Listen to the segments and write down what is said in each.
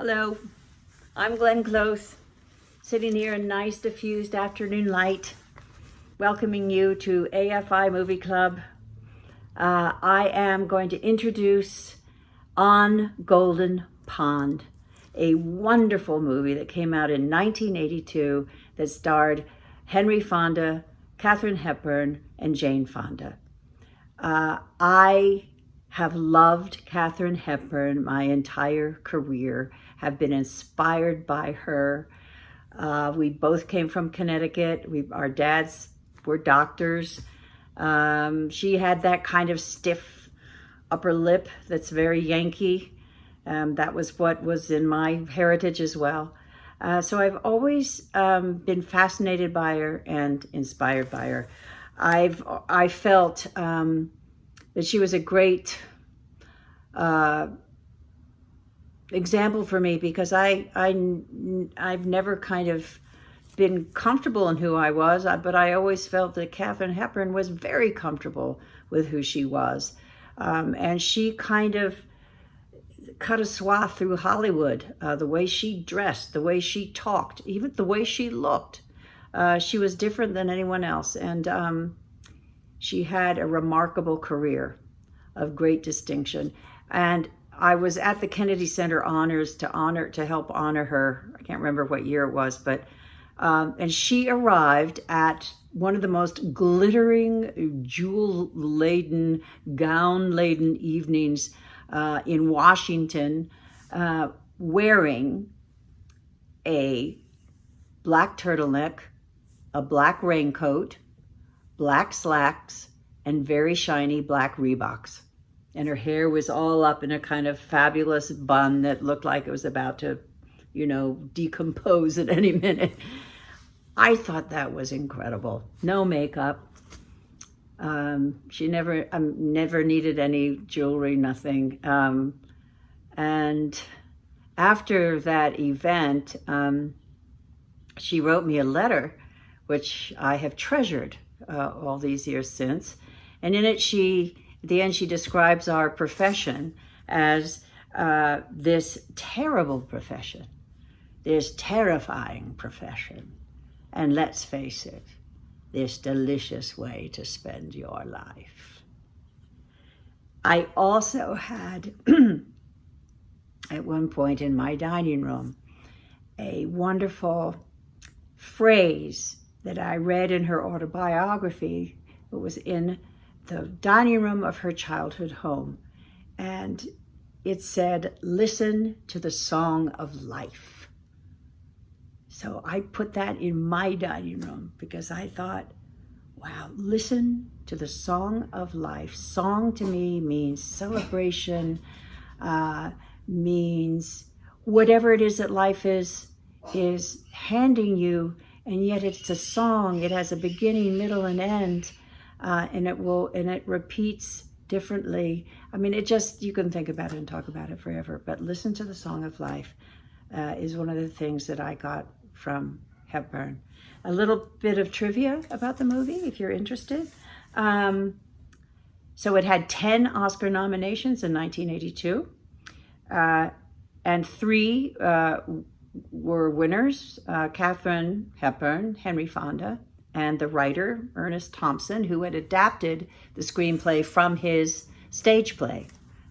Hello, I'm Glenn Close, sitting here in nice diffused afternoon light, welcoming you to AFI Movie Club. I am going to introduce On Golden Pond, a wonderful movie that came out in 1982 that starred Henry Fonda, Katharine Hepburn, and Jane Fonda. I have loved Katharine Hepburn my entire career, have been inspired by her. We both came from Connecticut. Our dads were doctors. She had that kind of stiff upper lip that's very Yankee. That was what was in my heritage as well. So I've always been fascinated by her and inspired by her. I felt that she was a great example for me because I've never kind of been comfortable in who I was, but I always felt that Katharine Hepburn was very comfortable with who she was. And she kind of cut a swath through Hollywood, the way she dressed, the way she talked, even the way she looked. She was different than anyone else. And she had a remarkable career of great distinction. And I was at the Kennedy Center Honors to help honor her. I can't remember what year it was, but and she arrived at one of the most glittering, jewel-laden, gown-laden evenings in Washington, wearing a black turtleneck, a black raincoat, black slacks, and very shiny black Reeboks. And her hair was all up in a kind of fabulous bun that looked like it was about to, decompose at any minute. I thought that was incredible. No makeup. She never needed any jewelry, nothing. And after that event, she wrote me a letter, which I have treasured all these years since. And in it, at the end, she describes our profession as this terrible profession, this terrifying profession, and let's face it, this delicious way to spend your life. I also had, at one point in my dining room, a wonderful phrase that I read in her autobiography. It was in the dining room of her childhood home. And it said, "Listen to the song of life." So I put that in my dining room because I thought, wow, listen to the song of life. Song to me means celebration, means whatever it is that life is handing you, and yet it's a song. It has a beginning, middle, and end. And it repeats differently. I mean, you can think about it and talk about it forever, but listen to the song of life is one of the things that I got from Hepburn. A little bit of trivia about the movie, if you're interested. So it had 10 Oscar nominations in 1982, and 3 were winners, Katharine Hepburn, Henry Fonda, and the writer, Ernest Thompson, who had adapted the screenplay from his stage play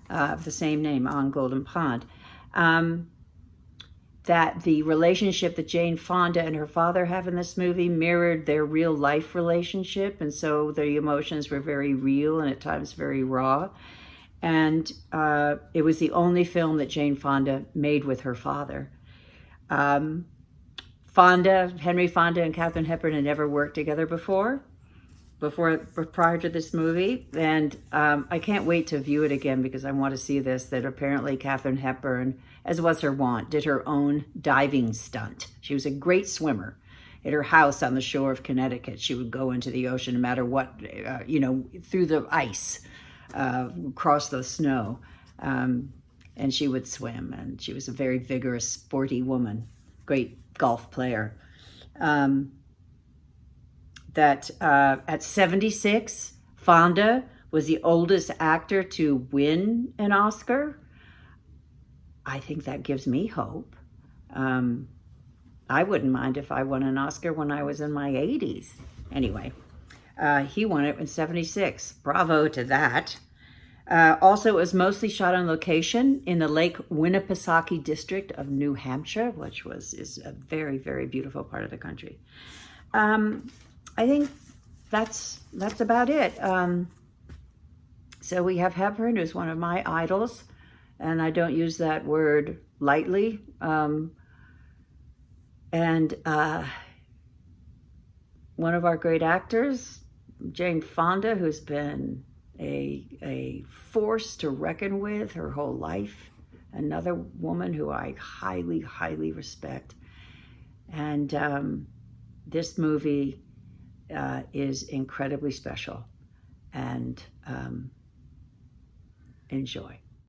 of the same name, On Golden Pond. That the relationship that Jane Fonda and her father have in this movie mirrored their real life relationship, and so the emotions were very real and at times very raw. And it was the only film that Jane Fonda made with her father. Henry Fonda and Katharine Hepburn had never worked together prior to this movie. And I can't wait to view it again because I want to see this, that apparently Katharine Hepburn, as was her wont, did her own diving stunt. She was a great swimmer. At her house on the shore of Connecticut, she would go into the ocean no matter what, through the ice, across the snow. And she would swim, and she was a very vigorous, sporty woman, great golf player. At 76, Fonda was the oldest actor to win an Oscar. I think that gives me hope. I wouldn't mind if I won an Oscar when I was in my 80s. Anyway, he won it in 76. Bravo to that. Also, it was mostly shot on location in the Lake Winnipesaukee district of New Hampshire, which is a very, very beautiful part of the country. I think that's about it. So we have Hepburn, who's one of my idols, and I don't use that word lightly. And one of our great actors, Jane Fonda, who's been a force to reckon with her whole life. Another woman who I highly, highly respect. And this movie is incredibly special. And enjoy.